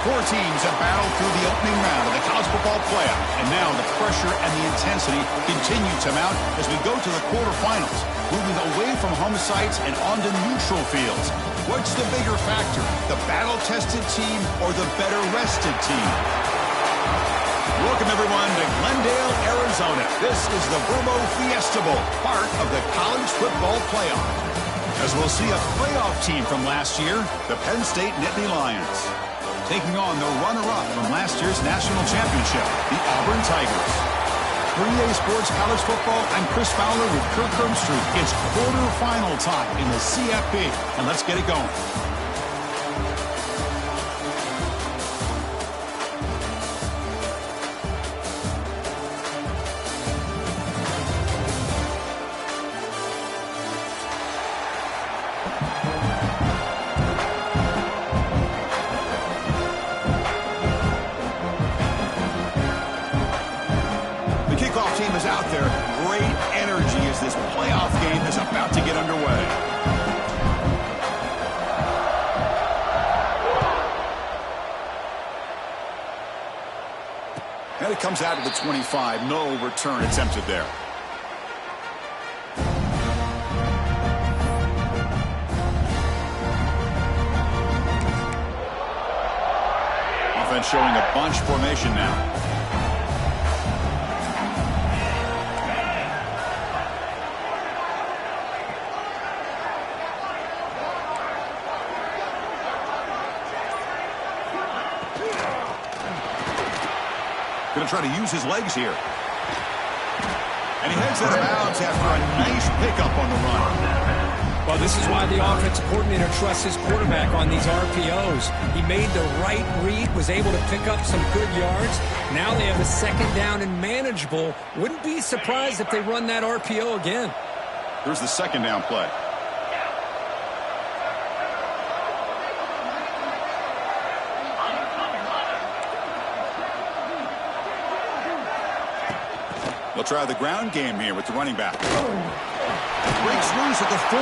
Four teams have battled through the opening round of the college football playoff, and now the pressure and the intensity continue to mount as we go to the quarterfinals, moving away from home sites and onto neutral fields. What's the bigger factor, the battle-tested team or the better-rested team? Welcome, everyone, to Glendale, Arizona. This is the Verbo Fiesta Bowl, part of the college football playoff. As we'll see a playoff team from last year, the Penn State Nittany Lions, taking on the runner-up from last year's national championship, the Auburn Tigers. For EA Sports College Football, I'm Chris Fowler with Kirk Herbstreit. It's quarterfinal time in the CFP, and let's get it going. Team is out there. Great energy as this playoff game is about to get underway. And it comes out of the 25. No return attempted there. Offense showing a bunch formation now. Going to try to use his legs here. And he heads out of bounds after a nice pickup on the run. Well, this is why the offensive coordinator trusts his quarterback on these RPOs. He made the right read, was able to pick up some good yards. Now they have a second down and manageable. Wouldn't be surprised if they run that RPO again. Here's the second down play. They'll try the ground game here with the running back. Breaks loose at the 40.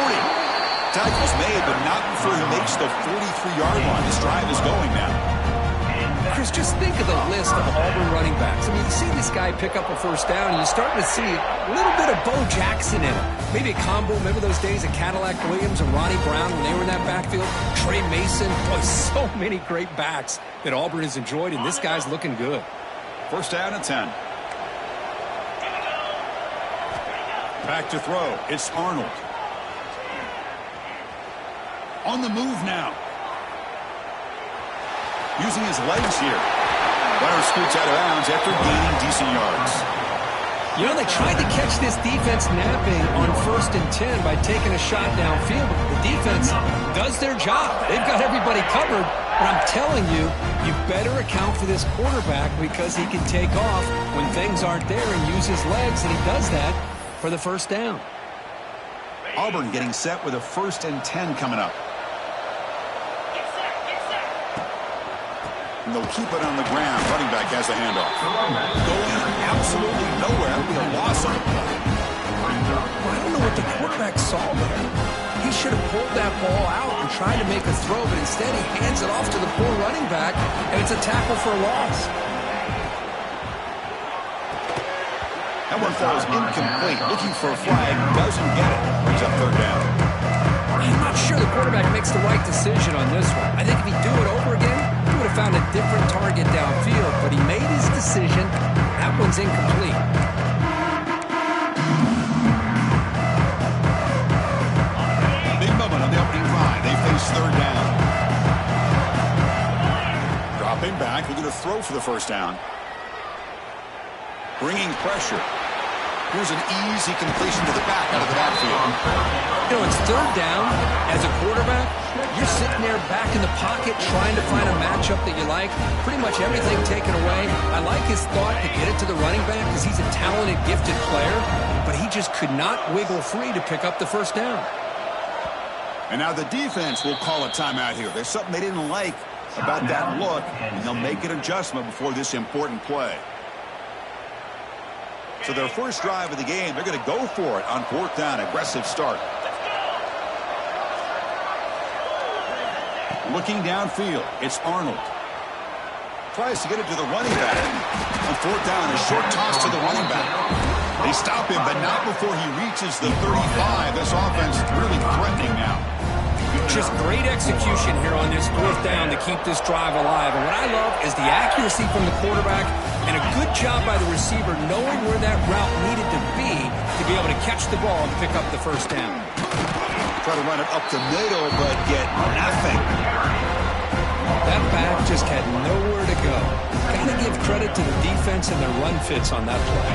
Tackle's made, but not before he makes the 43-yard line. This drive is going now. Chris, just think of the list of Auburn running backs. I mean, you see this guy pick up a first down, and you're starting to see a little bit of Bo Jackson in it. Maybe a combo. Remember those days of Cadillac Williams and Ronnie Brown when they were in that backfield? Trey Mason. Boy, so many great backs that Auburn has enjoyed, and this guy's looking good. First down and 10. Back to throw. It's Arnold. On the move now. Using his legs here. Runner scoots out of bounds after gaining decent yards. You know, they tried to catch this defense napping on 1st and 10 by taking a shot downfield. The defense does their job. They've got everybody covered. But I'm telling you, you better account for this quarterback because he can take off when things aren't there and use his legs, and he does that for the first down. Auburn getting set with a 1st and 10 coming up. And they'll keep it on the ground. Running back has a handoff. Going absolutely nowhere. It'll be a loss on the play. I don't know what the quarterback saw there. He should have pulled that ball out and tried to make a throw, but instead he hands it off to the poor running back, and it's a tackle for a loss. That one falls incomplete. Looking for a flag. Doesn't get it. Brings up third down. I'm not sure the quarterback makes the right decision on this one. I think if he'd do it over again, he would have found a different target downfield. But he made his decision. That one's incomplete. Big moment on the opening drive. They face third down. Dropping back. Looking to throw for the first down. Bringing pressure. Here's an easy completion to the back out of the backfield. You know, it's third down. As a quarterback, you're sitting there back in the pocket trying to find a matchup that you like. Pretty much everything taken away. I like his thought to get it to the running back because he's a talented, gifted player, but he just could not wiggle free to pick up the first down. And now the defense will call a timeout here. There's something they didn't like about that look, and they'll make an adjustment before this important play. So their first drive of the game, they're going to go for it on 4th down. Aggressive start. Looking downfield, it's Arnold. tries to get it to the running back. On fourth down, a short toss to the running back. They stop him, but not before he reaches the 35. This offense really threatening now. Just great execution here on this fourth down to keep this drive alive. And what I love is the accuracy from the quarterback and a good job by the receiver knowing where that route needed to be able to catch the ball and pick up the first down. Try to run it up the middle, but get nothing. That back just had nowhere to go. Got to give credit to the defense and their run fits on that play.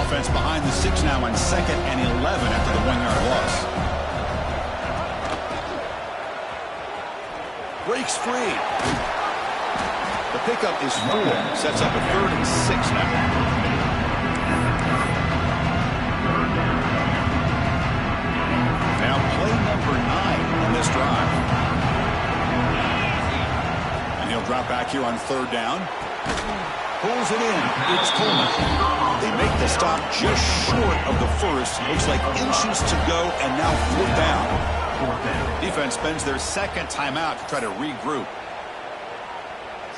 Offense behind the 6 now on 2nd and 11 after the 1-yard loss. Breaks free. The pickup is 4. Sets up a 3rd and 6 now. Now play number 9 on this drive. And he'll drop back here on 3rd down. Pulls it in. It's Coleman. They make the stop just short of the first. Looks like inches to go, and now 4th down. Defense spends their 2nd timeout to try to regroup.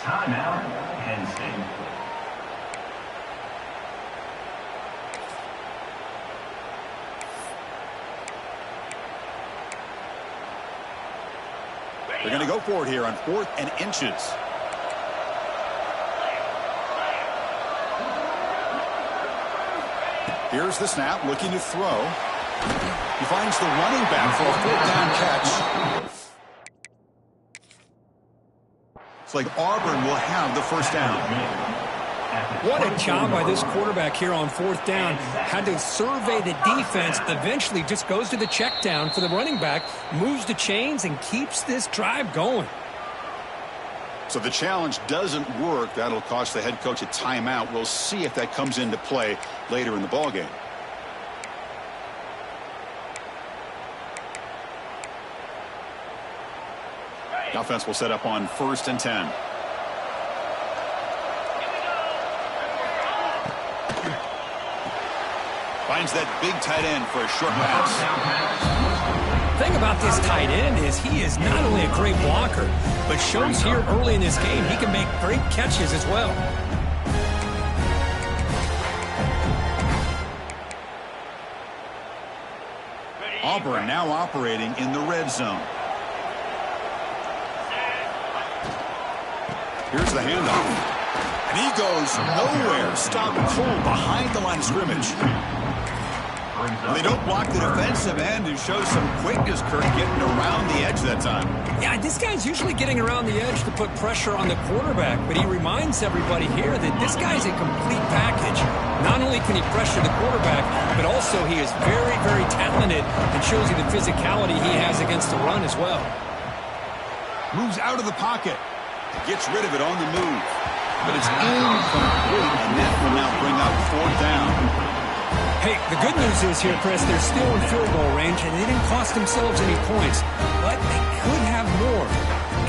Timeout, Penn State. They're going to go for it here on 4th and inches. Here's the snap, looking to throw. He finds the running back for a 4th down catch. It's like Auburn will have the first down. What a job by this quarterback here on 4th down. Had to survey the defense, eventually just goes to the check down for the running back, moves the chains, and keeps this drive going. So the challenge doesn't work. That'll cost the head coach a timeout. We'll see if that comes into play later in the ballgame. The offense will set up on 1st and 10. Finds that big tight end for a short pass. The thing about this tight end is he is not only a great blocker, but shows here early in this game he can make great catches as well. Auburn now operating in the red zone. Here's the handoff. And he goes nowhere. Stopped cold behind the line of scrimmage. They don't block the defensive end and show some quickness, Kirk, getting around the edge that time. Yeah, this guy's usually getting around the edge to put pressure on the quarterback, but he reminds everybody here that this guy's a complete package. Not only can he pressure the quarterback, but also he is very, very talented and shows you the physicality he has against the run as well. Moves out of the pocket. Gets rid of it on the move. But it's incomplete, and that will now bring up 4th down. Hey, the good news is here, Chris, they're still in field goal range, and they didn't cost themselves any points. But they could have more.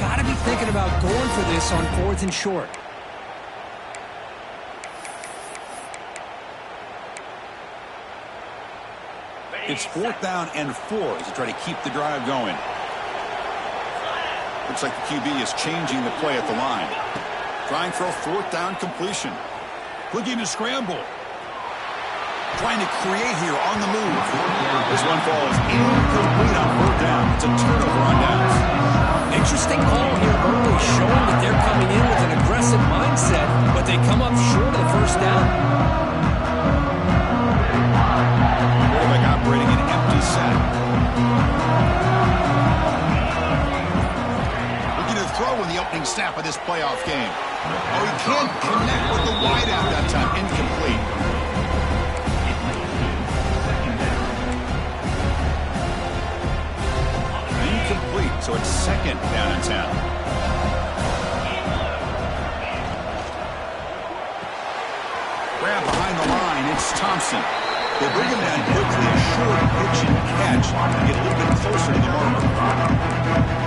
Got to be thinking about going for this on 4th and short. It's 4th down and 4 as they try to keep the drive going. Looks like the QB is changing the play at the line. Trying for a 4th down completion. Looking to scramble. Trying to create here on the move. This one falls incomplete on 4th down. It's a turnover on downs. Interesting call here early, showing that they're coming in with an aggressive mindset, but they come up short of the first down. Quarterback operating an empty set. Looking to throw in the opening snap of this playoff game. Oh, he can't connect with the wideout that time. Incomplete. Incomplete, so it's 2nd down and 10. Grab behind the line, it's Thompson. They bring him down quickly, a short pitch and catch to get a little bit closer to the marker.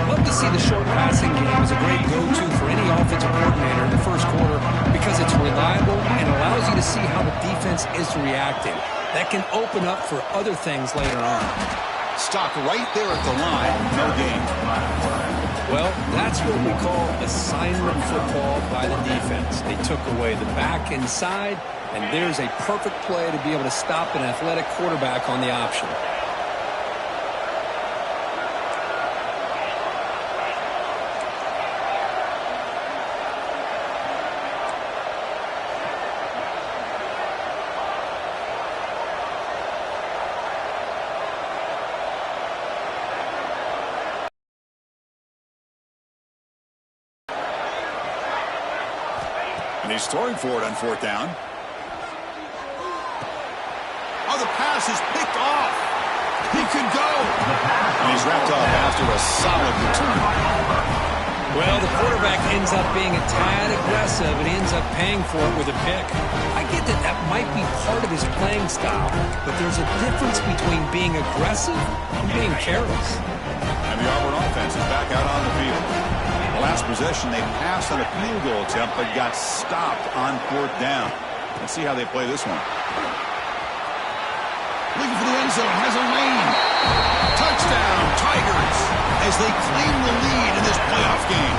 Love to see the short passing game as a great go-to for any offensive coordinator in the first quarter because it's reliable and allows you to see how the defense is reacting. That can open up for other things later on. Stopped right there at the line. No gain. Well, that's what we call assignment football by the defense. They took away the back inside, and there's a perfect play to be able to stop an athletic quarterback on the option. And he's throwing for it on 4th down. Oh, the pass is picked off. He could go. And he's wrapped up after a solid return. Well, the quarterback ends up being a tad aggressive, and he ends up paying for it with a pick. I get that that might be part of his playing style, but there's a difference between being aggressive and being careless. And the Auburn offense is back out on the field. The last possession, they passed on a field goal attempt, but got stopped on 4th down. Let's see how they play this one. Looking for the end zone, has a lane. Touchdown, Tigers, as they claim the lead in this playoff game.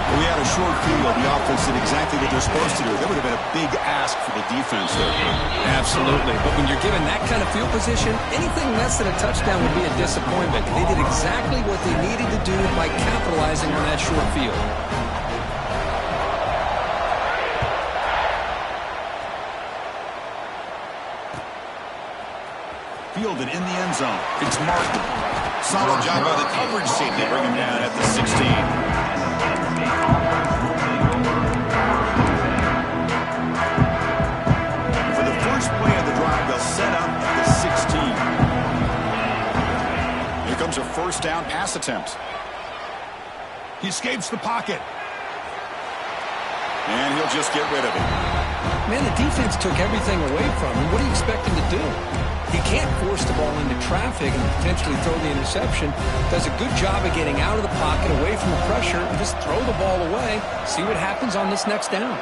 We had a short field. The offense did exactly what they're supposed to do. That would have been a big ask for the defense there. Absolutely. But when you're given that kind of field position, anything less than a touchdown would be a disappointment. They did exactly what they needed to do by capitalizing on that short field. Fielded in the end zone. It's Martin. Solid job by the coverage team. They bring him down at the 16. For the first play of the drive, they'll set up at the 16. Here comes a 1st down pass attempt. He escapes the pocket. And he'll just get rid of it. Man, the defense took everything away from him. What do you expect him to do? He can't force the ball into traffic and potentially throw the interception. Does a good job of getting out of the pocket, away from the pressure, and just throw the ball away. See what happens on this next down.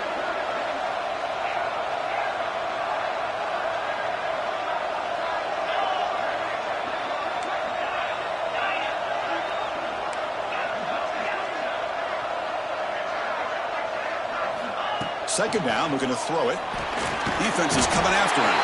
Second down, looking to throw it. Defense is coming after him.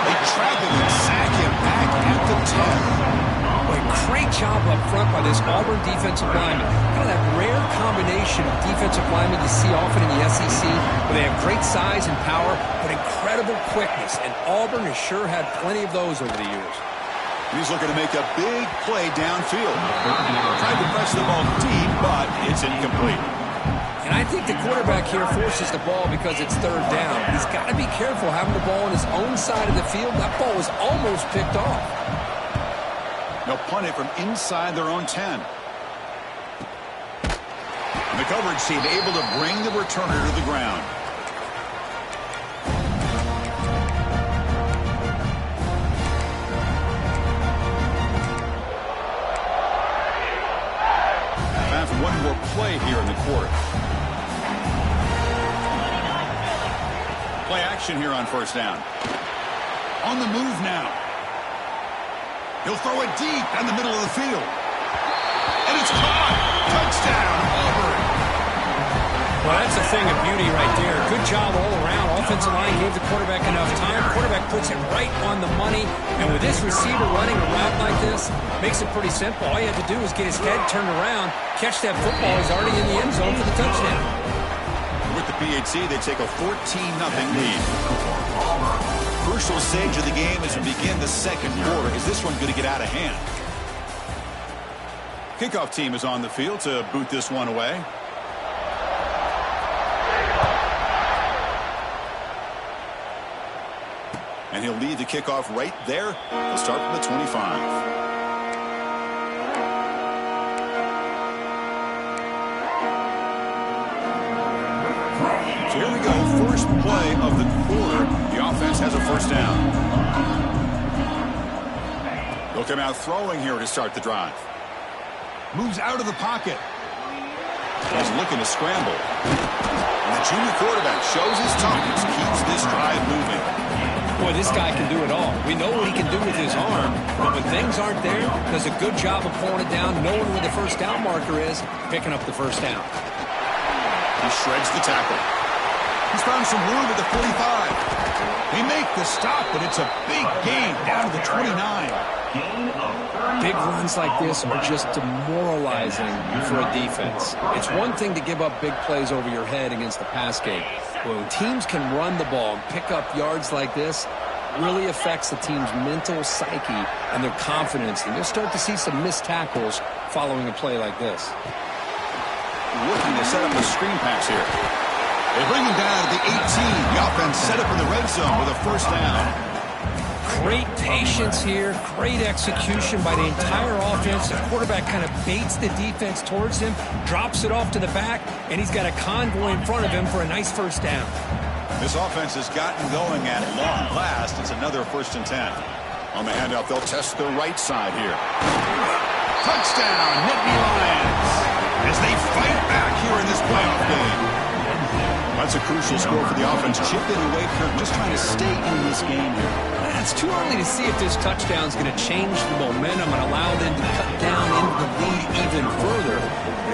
They trap him and sack him back at the 10. Boy, great job up front by this Auburn defensive lineman. Kind of that rare combination of defensive linemen you see often in the SEC, where they have great size and power, but incredible quickness. And Auburn has sure had plenty of those over the years. He's looking to make a big play downfield. Tried to press the ball deep, but it's incomplete. And I think the quarterback here forces the ball because it's 3rd down. He's got to be careful having the ball on his own side of the field. That ball was almost picked off. They'll punt it from inside their own 10. And the coverage team able to bring the returner to the ground. After one more play here in the quarter. Play action here on 1st down. On the move now. He'll throw it deep in the middle of the field. And it's caught. Touchdown, Auburn. Well, that's a thing of beauty right there. Good job all around. Offensive line gave the quarterback enough time. Quarterback puts it right on the money. And with this receiver running a route like this, makes it pretty simple. All you have to do is get his head turned around, catch that football. He's already in the end zone for the touchdown. With the PHC, they take a 14-0 lead. Crucial stage of the game as we begin the second quarter. Is this one going to get out of hand? Kickoff team is on the field to boot this one away. And he'll lead the kickoff right there. He'll start from the 25. So here we go. First play of the quarter. The offense has a 1st down. They'll come out throwing here to start the drive. Moves out of the pocket. He's looking to scramble. And the junior quarterback shows his toughness, keeps this drive moving. Boy, this guy can do it all. We know what he can do with his arm, but when things aren't there, does a good job of pulling it down, knowing where the first down marker is, picking up the first down. He shreds the tackle. He's found some room at the 45. They make the stop, but it's a big gain down to the 29. Big runs like this are just demoralizing for a defense. It's one thing to give up big plays over your head against the pass game. But when teams can run the ball and pick up yards like this, really affects the team's mental psyche and their confidence. And you'll start to see some missed tackles following a play like this. Looking to set up a screen pass here. They bring him down to the 18. The offense set up in the red zone with a first down. Great patience here, great execution by the entire offense. The quarterback kind of baits the defense towards him, drops it off to the back, and he's got a convoy in front of him for a nice first down. This offense has gotten going at long last. It's another 1st and 10. On the handoff, they'll test the right side here. Touchdown, Nittany Lions, as they fight back here in this playoff game. That's a crucial score for the offense. Chipping away, Kirk, just trying to stay in this game here. It's too early to see if this touchdown is going to change the momentum and allow them to cut down into the lead even further.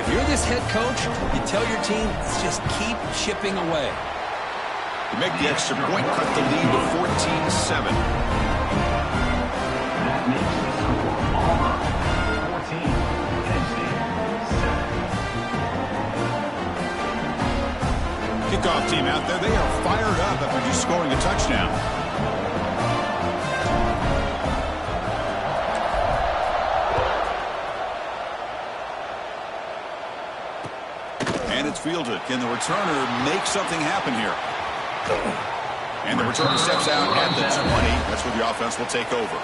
If you're this head coach, you tell your team, just keep chipping away. To make the extra point, cut the lead to 14-7. Kickoff team out there. They are fired up after just scoring a touchdown. And it's fielded. Can the returner make something happen here? And the returner steps out at the 20. That's where the offense will take over.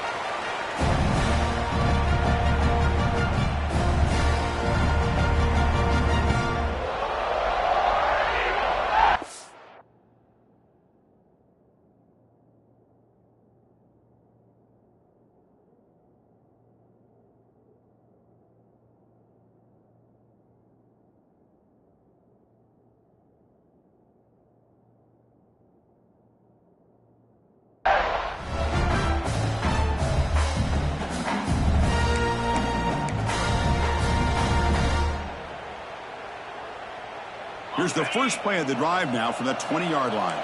Here's the first play of the drive now from the 20-yard line.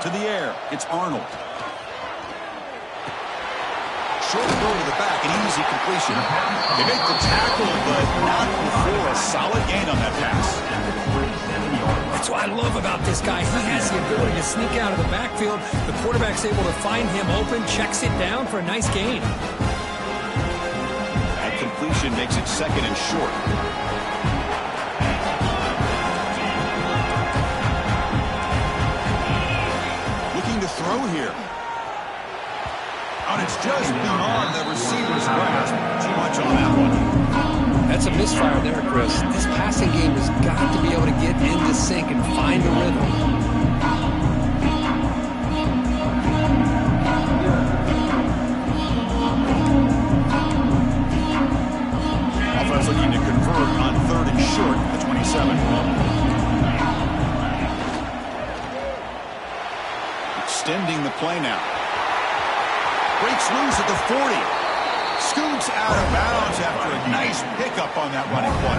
To the air, it's Arnold. Short throw to the back, an easy completion. They make the tackle, but not before a solid gain on that pass. That's what I love about this guy. He has the ability to sneak out of the backfield. The quarterback's able to find him open, checks it down for a nice gain. That completion makes it 2nd and short. To throw here. And it's just beyond the receiver's grasp. Too much on that one. That's a misfire there, Chris. This passing game has got to be able to get into sync and find a rhythm. Offense looking to convert on 3rd and short at the 27. Extending the play now. Breaks loose at the 40. Scoots out of bounds after a nice pickup on that running play.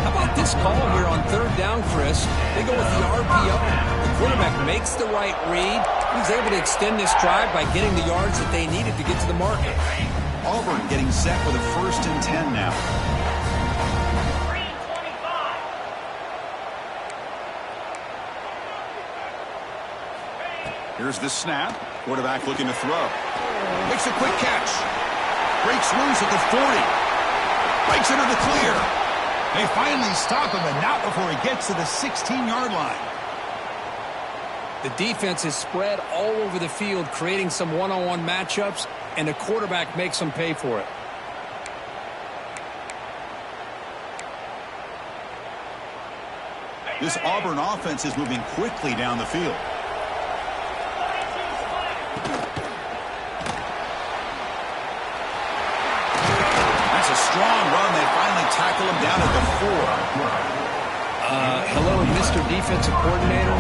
How about this call here on 3rd down, Chris? They go with the RPO. The quarterback makes the right read. He's able to extend this drive by getting the yards that they needed to get to the market. Auburn getting set with a 1st and 10 now. Here's the snap. Quarterback looking to throw. Makes a quick catch. Breaks loose at the 40. Breaks into the clear. They finally stop him, and not before he gets to the 16-yard line. The defense is spread all over the field, creating some one-on-one matchups, and the quarterback makes them pay for it. This Auburn offense is moving quickly down the field. Strong run. They finally tackle him down at the 4. Hello, Mr. Defensive Coordinator.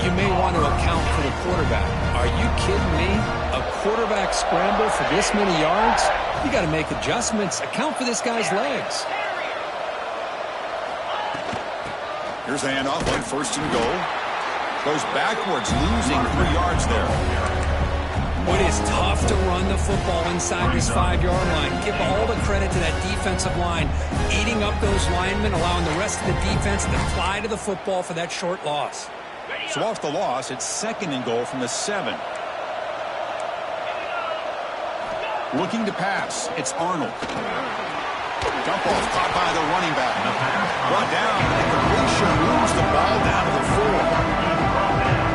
You may want to account for the quarterback. Are you kidding me? A quarterback scramble for this many yards? You got to make adjustments. Account for this guy's legs. Here's a handoff on 1st and goal. Goes backwards, losing 3 yards there. It is tough to run the football inside this 5-yard line. Give all the credit to that defensive line, eating up those linemen, allowing the rest of the defense to fly to the football for that short loss. So off the loss, it's 2nd and goal from the 7. Looking to pass, it's Arnold. Dump off caught by the running back. Brought down, and completion moves the ball down to the 4.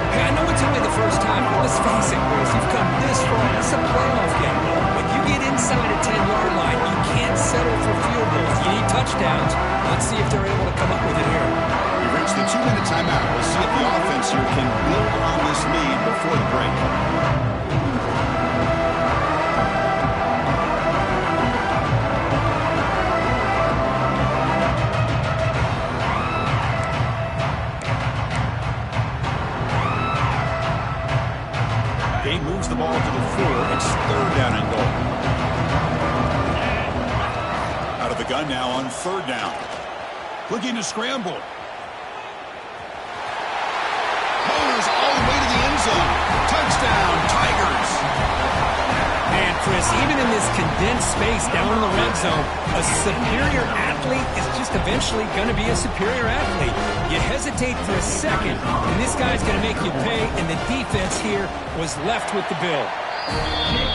Hey, I know it's only the first time, but let's face it, Chris. You've come this far. It's a playoff game. When you get inside a 10-yard line, you can't settle for field goals. You need touchdowns. Let's see if they're able to come up with it here. We've reached the 2-minute timeout. We'll see if the offense here can build on this lead before the break. Gabe moves the ball to the 4. It's 3rd down and goal. Out of the gun now on 3rd down. Looking to scramble. Motors all the way to the end zone. Touchdown, Tigers. And Chris, even in this condensed space down in the red zone, a superior athlete is just eventually going to be a superior athlete. You hesitate for a second, and this guy's going to make you pay, and the defense here was left with the bill.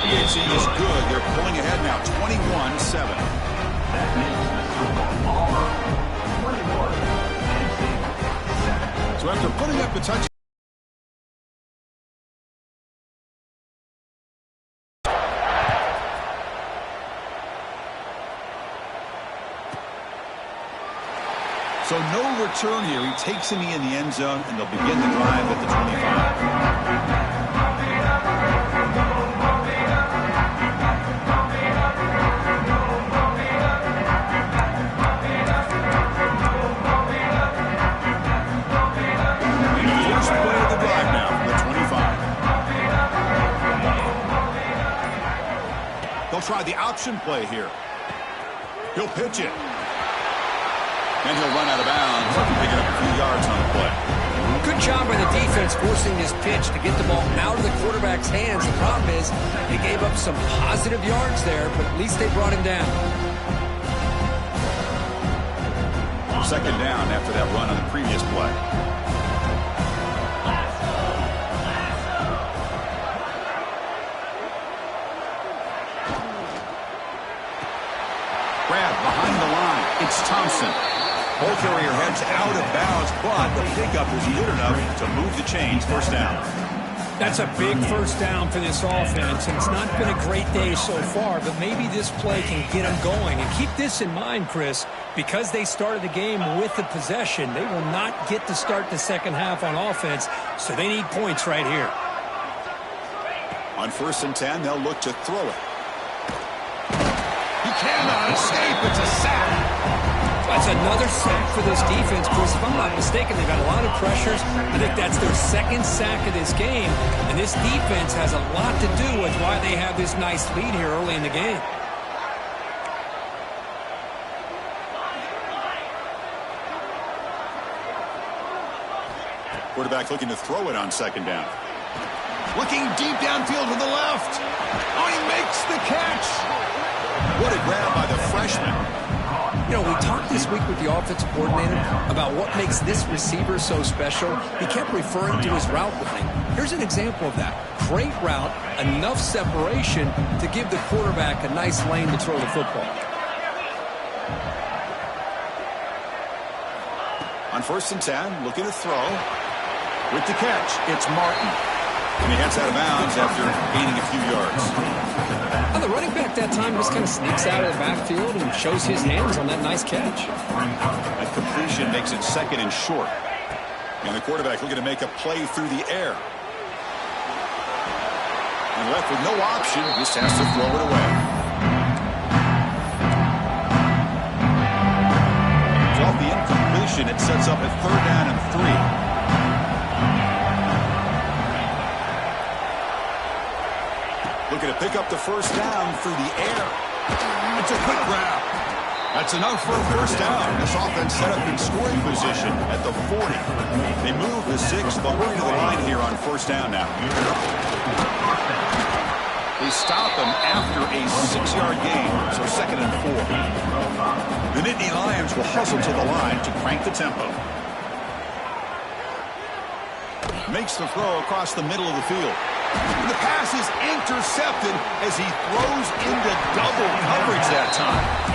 It's good. They're pulling ahead now, 21-7. So after putting up the touch. So no return here. He takes a knee in the end zone, and they'll begin the drive at the 25. First play of the drive now from the 25. They'll try the option play here. He'll pitch it. And he'll run out of bounds after picking up a few yards on the play. Good job by the defense forcing this pitch to get the ball out of the quarterback's hands. The problem is they gave up some positive yards there, but at least they brought him down. 2nd down after that run on the previous play. Grab behind the line. It's Thompson. Ball carrier heads out of bounds, but the pickup is good enough to move the chains. 1st down. That's a big 1st down for this offense, and it's not been a great day so far, but maybe this play can get them going. And keep this in mind, Chris, because they started the game with the possession, they will not get to start the second half on offense, so they need points right here. On 1st and 10, they'll look to throw it. He cannot escape. It's a sack. That's another sack for this defense, Chris. If I'm not mistaken, they've got a lot of pressures. I think that's their 2nd sack of this game, and this defense has a lot to do with why they have this nice lead here early in the game. Quarterback looking to throw it on 2nd down. Looking deep downfield to the left. Oh, he makes the catch. What a grab by the freshman. You know, we talked this week with the offensive coordinator about what makes this receiver so special. He kept referring to his route running. Here's an example of that. Great route, enough separation to give the quarterback a nice lane to throw the football. On 1st and 10, looking to throw. With the catch, it's Martin. And he heads out of bounds after gaining a few yards. Well, the running back that time just kind of sneaks out of the backfield and shows his hands on that nice catch. That completion makes it 2nd and short. And the quarterback looking to make a play through the air. And left with no option, just has to throw it away. It's off the incompletion. It sets up a 3rd down and 3. Looking to pick up the 1st down through the air. It's a quick grab. That's enough for a 1st down. This offense set up in scoring position at the 40. They move the 6. They'll hurry to the line here on 1st down now. They stop him after a 6-yard gain, so 2nd and 4. The Nittany Lions will hustle to the line to crank the tempo. Makes the throw across the middle of the field. The pass is intercepted as he throws into double coverage that time.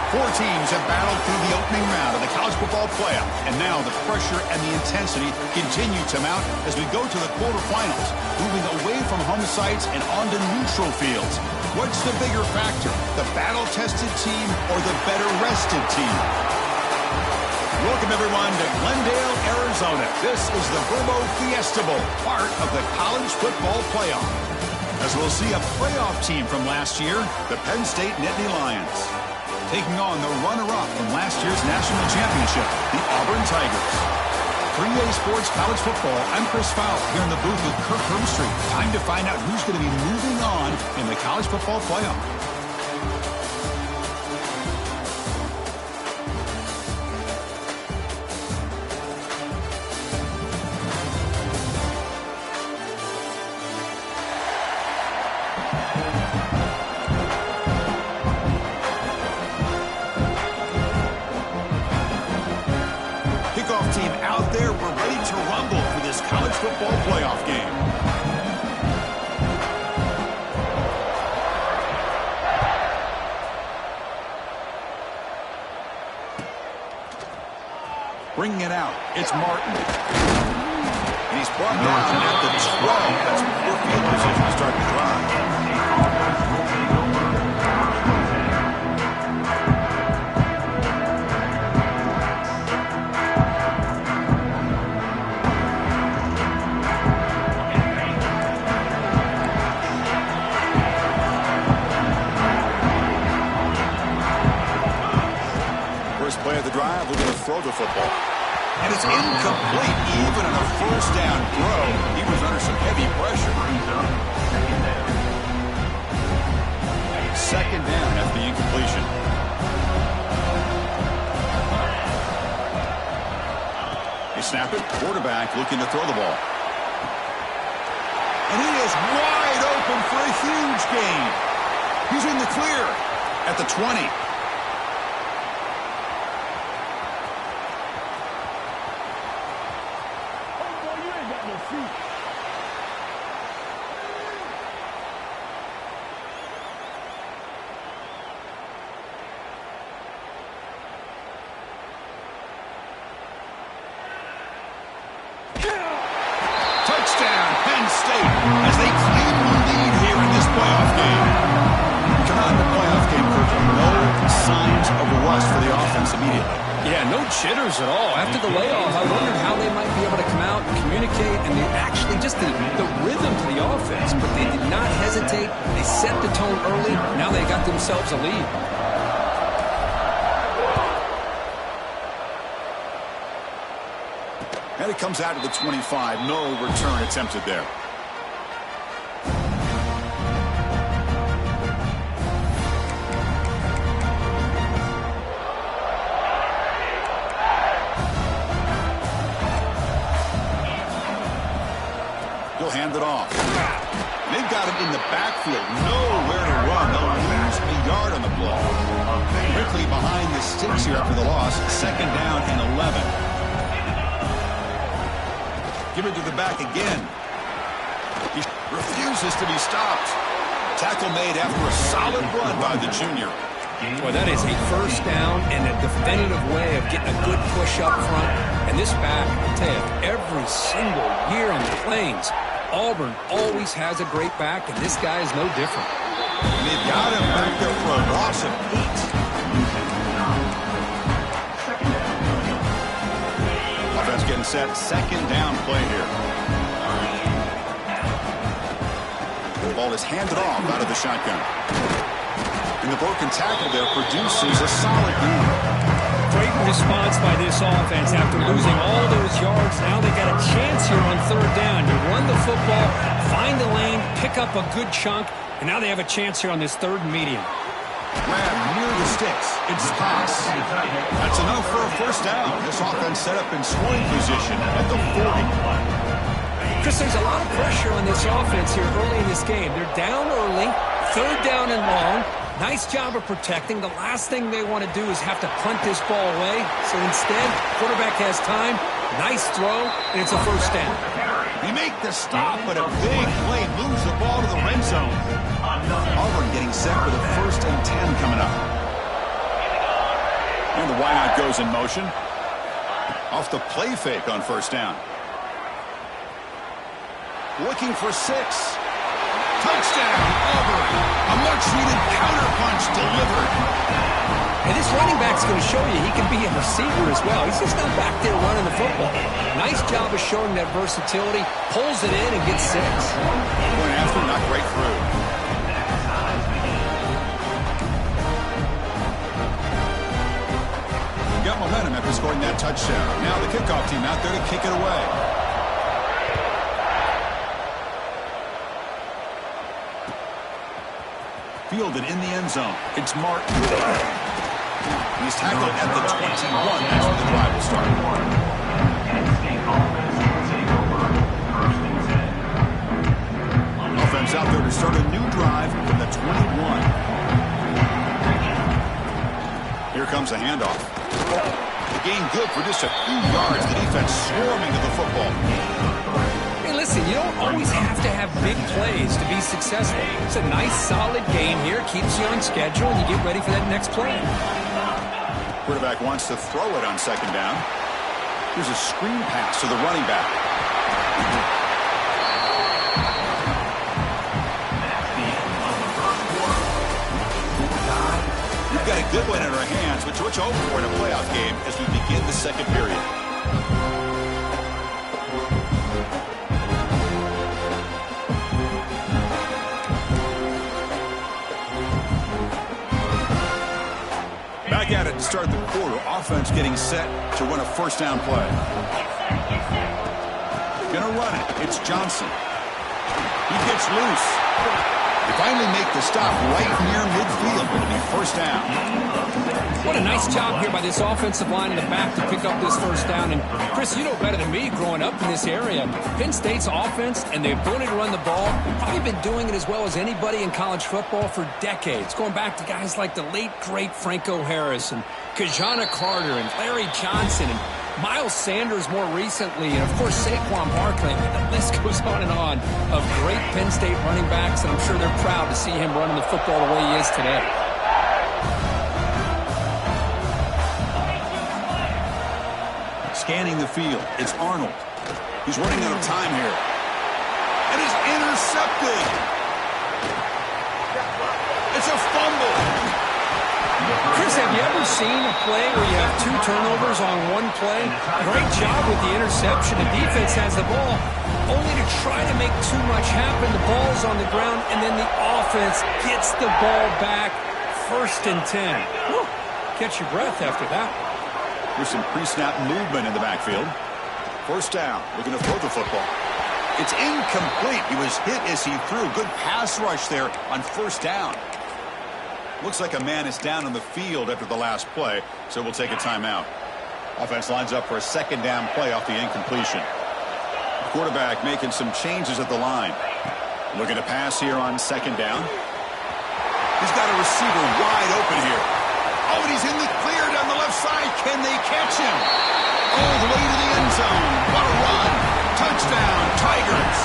4 teams have battled through the opening round of the college football playoff, and now the pressure and the intensity continue to mount as we go to the quarterfinals, moving away from home sites and onto neutral fields. What's the bigger factor, the battle-tested team or the better-rested team? Welcome, everyone, to Glendale, Arizona. This is the Vrbo Fiesta Bowl, part of the college football playoff. As we'll see a playoff team from last year, the Penn State Nittany Lions, taking on the runner-up from last year's national championship, the Auburn Tigers. 3A Sports College Football, I'm Chris Fowler here in the booth with Kirk Herbstreit. Time to find out who's going to be moving on in the college football playoff. Team out there, we're ready to rumble for this college football playoff game. Bringing it out, it's Martin. And he's brought down at the 12. That's poor field position to start the drive. Play of the drive, we're going to throw the football. And it's incomplete, even on a 1st down throw. He was under some heavy pressure. 2nd down after the incompletion. They snap it, quarterback looking to throw the ball. And he is wide open for a huge gain. He's in the clear at the 20. Touchdown, Penn State, as they claim the lead here in this playoff game. Come on, the playoff game, Kirk. No signs of rust for the offense immediately. Yeah, no jitters at all. After the layoff, I wondered how they might be able to come out and communicate, and they actually just the rhythm to the offense. But they did not hesitate. They set the tone early. Now they got themselves a lead. And it comes out to the 25. No return attempted there. He'll hand it off. They've got him in the backfield. Nowhere to run. They'll lose a yard on the play. Quickly behind the sticks here after the loss. 2nd down and 11. Give it to the back again. He refuses to be stopped. Tackle made after a solid run by the junior. Well, that is a 1st down and a definitive way of getting a good push up front. And this back, I'll tell you, every single year on the Plains, Auburn always has a great back, and this guy is no different. They've got him back there for a loss of 8. Offense getting set. 2nd down play here. The ball is handed off out of the shotgun. And the broken tackle there produces a solid gain. Great response by this offense after losing all those yards. Now they got a chance here on 3rd down. You run the football, find the lane, pick up a good chunk, and now they have a chance here on this 3rd and medium. Grab near the sticks. It's pass. That's enough for a 1st down. This offense set up in scoring position at the 40. Chris, there's a lot of pressure on this offense here early in this game. They're down early, 3rd down and long. Nice job of protecting. The last thing they want to do is have to punt this ball away. So instead, quarterback has time. Nice throw, and it's a 1st down. They make the stop, but a big play moves the ball to the red zone. Auburn getting set for the 1st and 10 coming up. And the wideout goes in motion. Off the play fake on 1st down. Looking for 6. Touchdown, Auburn. A much-needed counter-punch delivered. And this running back's going to show you he can be a receiver as well. He's just not back there running the football. Nice job of showing that versatility. Pulls it in and gets 6. Going after, not right through. Got momentum after scoring that touchdown. Now the kickoff team out there to kick it away. Fielded in the end zone. It's Martin. He's tackled at the 21. That's where the drive will start. Offense out there to start a new drive from the 21. Here comes a handoff. The gain good for just a few yards. The defense swarming to the football. Hey, listen, you don't always have to have big plays to be successful. It's a nice, solid game here. Keeps you on schedule, and you get ready for that next play. Quarterback wants to throw it on 2nd down. Here's a screen pass to the running back. We've got a good one in our hands, which we're hoping for in a playoff game as we begin the 2nd period. Back at it to start the quarter. Offense getting set to run a 1st down play. Gonna run it. It's Johnson. He gets loose. They finally make the stop right near midfield. It'll be 1st down. What a nice job here by this offensive line in the back to pick up this 1st down. And Chris, you know better than me growing up in this area. Penn State's offense and the ability to run the ball, probably been doing it as well as anybody in college football for decades. Going back to guys like the late, great Franco Harris and Kajana Carter and Larry Johnson and Miles Sanders more recently, and of course Saquon Barkley. I mean, the list goes on and on of great Penn State running backs, and I'm sure they're proud to see him running the football the way he is today. Scanning the field, it's Arnold. He's running out of time here. And he's intercepted. It's a fumble. Chris, have you ever seen a play where you have 2 turnovers on one play? Great job with the interception. The defense has the ball, only to try to make too much happen. The ball's on the ground, and then the offense gets the ball back. 1st and 10. Whew. Catch your breath after that. There's some pre-snap movement in the backfield. First down, looking to throw the football. It's incomplete. He was hit as he threw. Good pass rush there on first down. Looks like a man is down on the field after the last play, so we'll take a timeout. Offense lines up for a second down play off the incompletion. Quarterback making some changes at the line. Looking to pass here on second down. He's got a receiver wide open here. Oh, and he's in the clear down the left side. Can they catch him? All the way to the end zone. What a run. Touchdown, Tigers.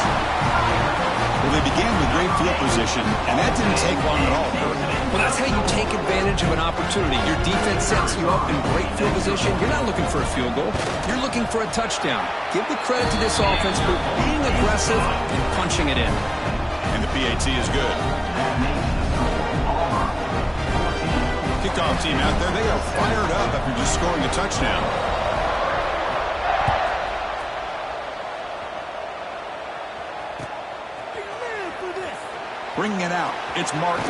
Well, they began with great field position, and that didn't take long at all, Kurt. Well, that's how you take advantage of an opportunity. Your defense sets you up in great field position. You're not looking for a field goal. You're looking for a touchdown. Give the credit to this offense for being aggressive and punching it in. And the PAT is good. Kickoff team out there, they are fired up after just scoring a touchdown. Bringing it out, it's Martin.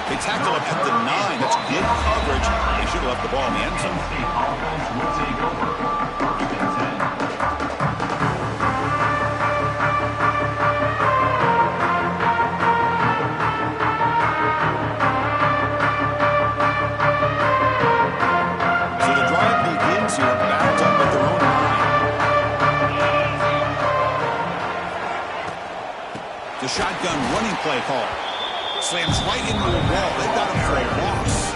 They tackle him at the 9. That's good coverage. They should have left the ball in the end zone. So the drive begins here backed up at their own line. The shotgun running play call. Slams right into the wall. They've got him for a loss.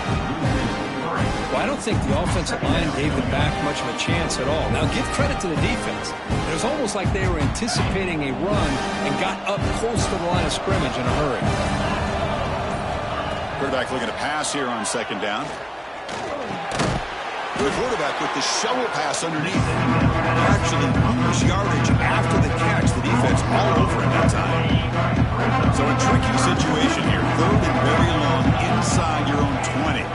Well, I don't think the offensive line gave them back much of a chance at all. Now, give credit to the defense. It was almost like they were anticipating a run and got up close to the line of scrimmage in a hurry. Quarterback looking to pass here on second down. The quarterback with the shovel pass underneath. They actually lose yardage after the catch. The defense all over him that time. So a tricky situation here. Third and very long inside your own 20.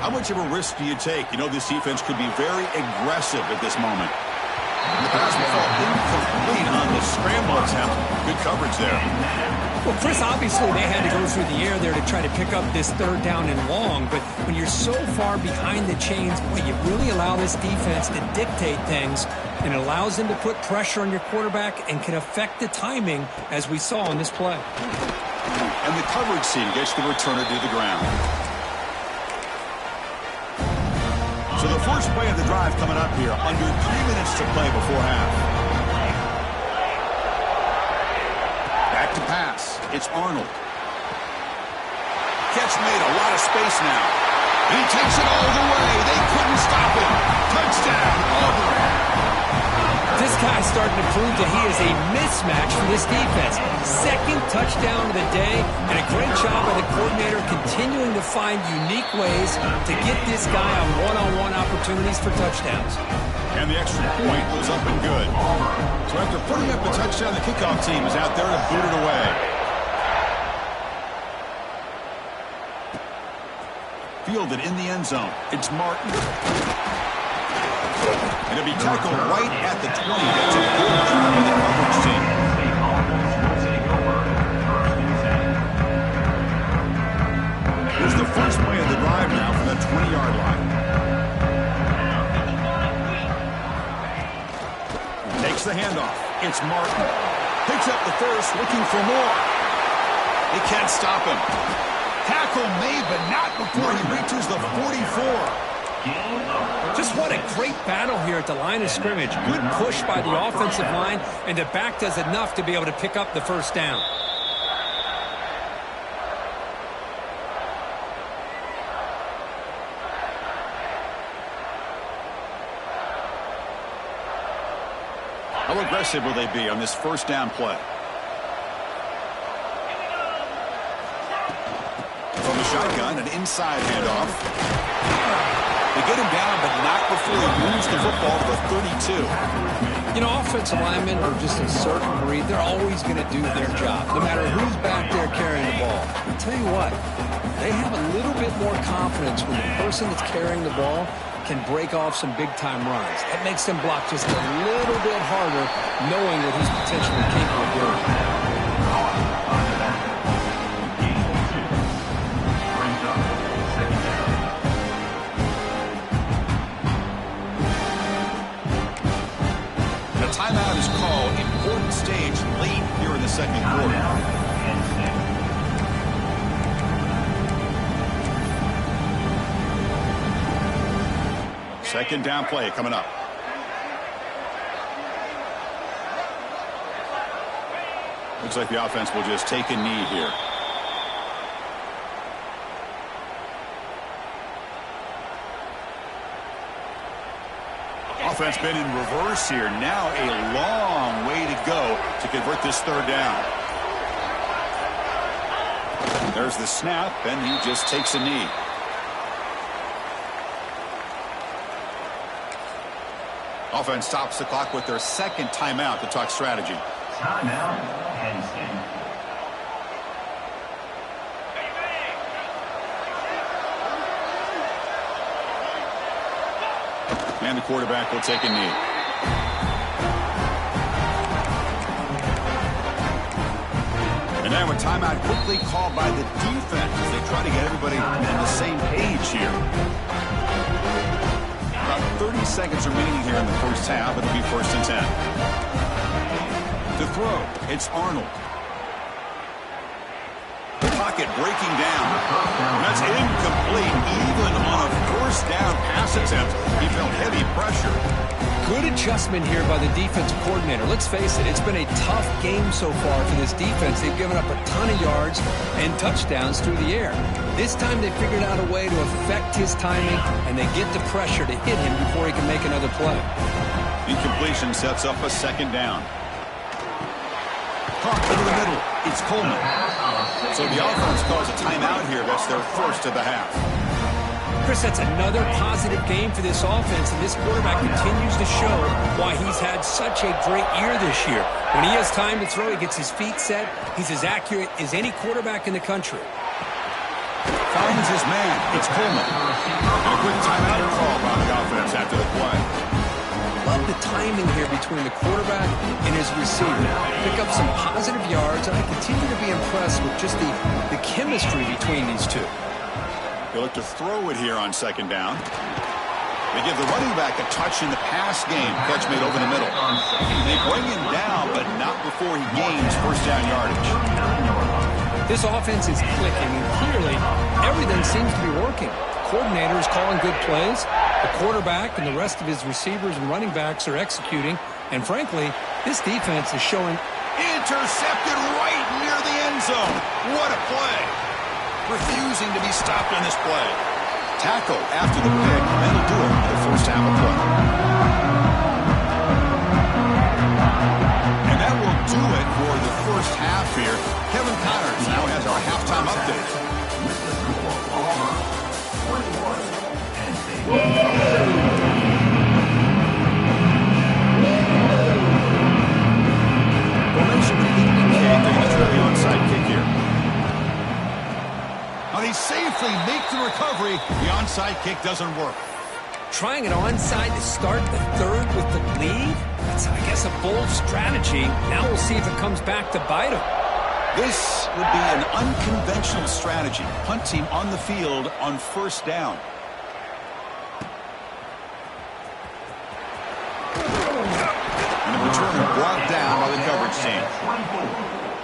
How much of a risk do you take? You know this defense could be very aggressive at this moment. The pass will fall incomplete on the scramble attempt. Good coverage there. Well, Chris, obviously they had to go through the air there to try to pick up this third down and long, but when you're so far behind the chains, boy, you really allow this defense to dictate things, and it allows them to put pressure on your quarterback and can affect the timing, as we saw in this play. And the coverage team gets the returner to the ground. So the first play of the drive coming up here, under 3 minutes to play before half. Back to pass. It's Arnold. Catch made, a lot of space now. He takes it all the way. They couldn't stop him. Touchdown, Auburn. This guy's starting to prove that he is a mismatch for this defense. Second touchdown of the day, and a great job by the coordinator continuing to find unique ways to get this guy on one-on-one opportunities for touchdowns. And the extra point goes up and good. So after putting up a touchdown, the kickoff team is out there to boot it away. Fielded in the end zone. It's Martin. And it'll be tackled right at the 20. That's a good job by the coverage team. Here's the first play of the drive now from the 20-yard line. Takes the handoff. It's Martin. Picks up the first, looking for more. They can't stop him. Tackle made, but not before he reaches the 44. Just what a great battle here at the line of scrimmage. Good push by the offensive line, and the back does enough to be able to pick up the first down. How aggressive will they be on this first down play? From the shotgun, an inside handoff. They get him down, but not before he moves the football for 32. You know, offensive linemen are just a certain breed. They're always going to do their job, no matter who's back there carrying the ball. I'll tell you what, they have a little bit more confidence when the person that's carrying the ball can break off some big-time runs. That makes them block just a little bit harder, knowing what he's potentially capable of doing. timeout is called. Important stage late here in the second quarter. Second down play coming up. Looks like the offense will just take a knee here. Offense been in reverse here. Now a long way to go to convert this third down. There's the snap, and he just takes a knee. Offense stops the clock with their second timeout to talk strategy. Timeout, Penn State. And the quarterback will take a knee. And now a timeout quickly called by the defense as they try to get everybody on the same page here. About 30 seconds remaining here in the first half. It'll be 1st and 10. To throw, it's Arnold. The pocket breaking down. That's incomplete. Even on a 1st down pass attempt, he felt heavy pressure. Good adjustment here by the defensive coordinator. Let's face it, it's been a tough game so far for this defense. They've given up a ton of yards and touchdowns through the air. This time they figured out a way to affect his timing, and they get the pressure to hit him before he can make another play. Incompletion sets up a 2nd down. Caught into the middle. It's Coleman. So the offense calls a timeout here. That's their first of the half. Chris, that's another positive game for this offense, and this quarterback continues to show why he's had such a great year this year. When he has time to throw, he gets his feet set. He's as accurate as any quarterback in the country. Finds his man. It's Coleman. And a quick timeout call by the offense after the play. Love the timing here between the quarterback and his receiver. Pick up some positive yards, and I continue to be impressed with just the chemistry between these two. They look to throw it here on 2nd down. They give the running back a touch in the pass game. Catch made over the middle. They bring him down, but not before he gains 1st down yardage. This offense is clicking, and clearly everything seems to be working. The coordinator is calling good plays. The quarterback and the rest of his receivers and running backs are executing. And frankly, this defense is showing. Intercepted right near the end zone. What a play. Refusing to be stopped on this play. Tackle after the pick. That'll do it for the first half of play. And that will do it for the first half here. Kevin Connors now has our halftime update. Formation indicate they're going to try the onside kick here. Now they safely make the recovery. The onside kick doesn't work. Trying it onside to start the third with the lead? That's, I guess, a bold strategy. Now we'll see if it comes back to bite him. This would be an unconventional strategy. Punt team on the field on 1st down. And the returner brought down by the coverage team.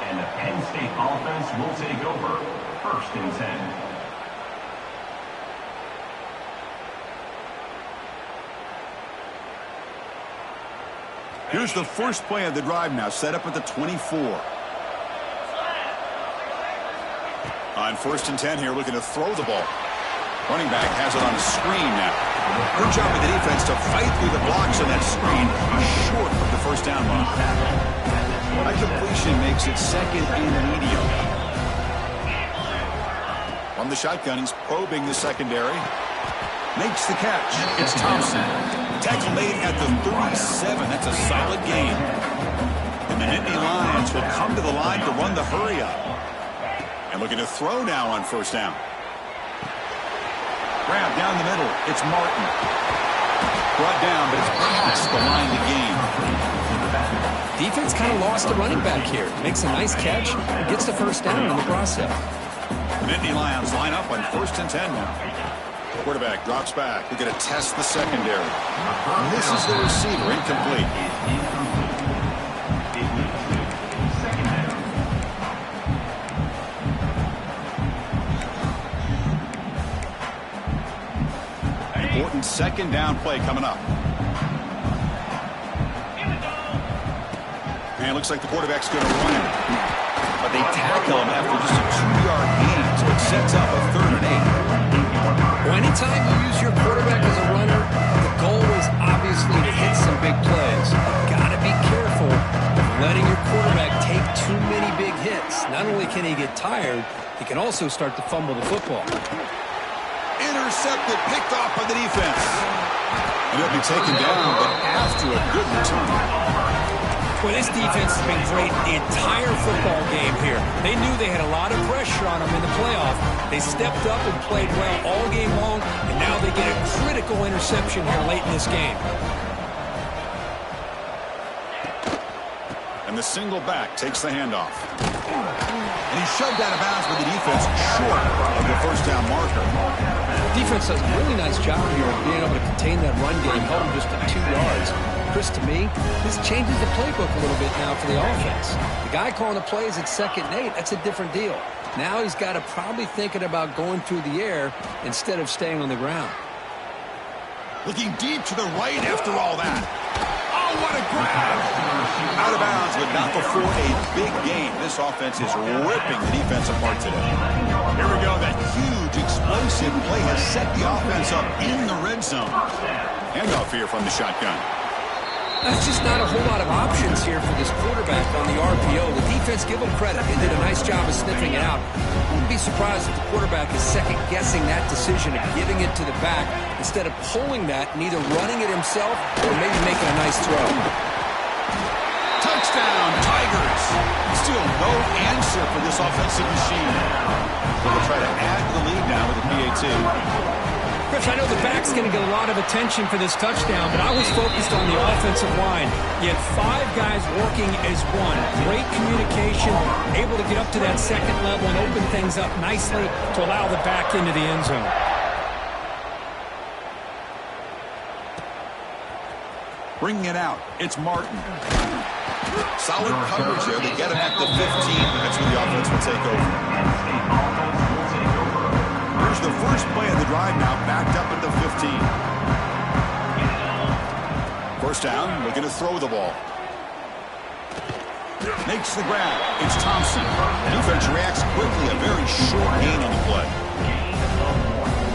And the Penn State offense will take over. 1st and 10. Here's the first play of the drive now, set up at the 24. On 1st and 10 here, looking to throw the ball. Running back has it on a screen now. Good job with the defense to fight through the blocks on that screen. Short of the 1st down line. That completion makes it 2nd and medium. From the shotgun, he's probing the secondary. Makes the catch. It's Thompson. Tackle made at the 37. That's a solid gain. And the Nittany Lions will come to the line to run the hurry up. And looking to throw now on 1st down. Grab down the middle. It's Martin. Brought down, but it's past the line to gain. Defense kind of lost a running back here. Makes a nice catch and gets the 1st down in the process. The Nittany Lions line up on 1st and 10 now. Quarterback drops back. We're going to test the secondary. Misses the receiver. Incomplete. Important second down play coming up. And it looks like the quarterback's going to run it. But they tackle him after just a 2-yard gain, so it sets up a 3rd and 8. Well, anytime you use your quarterback as a runner, the goal is obviously to hit some big plays. You've got to be careful of letting your quarterback take too many big hits. Not only can he get tired, he can also start to fumble the football. Intercepted, picked off by the defense. And he'll be taken down, but after a good return. Well, this defense has been great the entire football game here. They knew they had a lot of pressure on them in the playoff. They stepped up and played well all game long, and now they get a critical interception here late in this game. And the single back takes the handoff. And he's shoved out of bounds with the defense short of the first down marker. Defense does a really nice job here of being able to contain that run game, held him just to 2 yards. Chris, to me, this changes the playbook a little bit now for the offense. The guy calling the plays at 2nd and 8, that's a different deal. Now he's got to probably thinking about going through the air instead of staying on the ground. Looking deep to the right after all that. Oh, what a grab! Out of bounds, but not before a big game. This offense is ripping the defense apart today. Here we go. That huge, explosive play has set the offense up in the red zone. Handoff here from the shotgun. That's just not a whole lot of options here for this quarterback on the RPO. The defense, give them credit. They did a nice job of sniffing it out. I wouldn't be surprised if the quarterback is second-guessing that decision of giving it to the back instead of pulling that and either running it himself or maybe making a nice throw. Touchdown, Tigers. Still no answer for this offensive machine. They'll try to add to the lead now with the PAT. Chris, I know the back's going to get a lot of attention for this touchdown, but I was focused on the offensive line. You had 5 guys working as one. Great communication, able to get up to that second level and open things up nicely to allow the back into the end zone. Bringing it out, it's Martin. Solid coverage there. They get him at the 15. That's where the offense will take over. Here's the first play of the drive now, backed up at the 15. First down, looking to throw the ball. Makes the grab. It's Thompson. Defense reacts quickly. A very short gain on the play.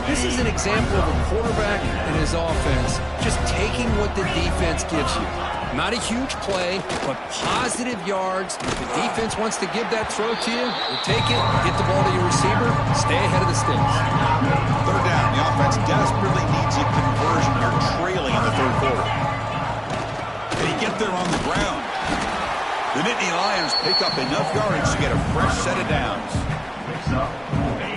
This is an example of a quarterback and his offense just taking what the defense gives you. Not a huge play, but positive yards. The defense wants to give that throw to you. You take it, get the ball to your receiver, stay ahead of the sticks. Third down. The offense desperately needs a conversion here, trailing in the 3rd quarter. They get there on the ground. The Nittany Lions pick up enough yardage to get a fresh set of downs.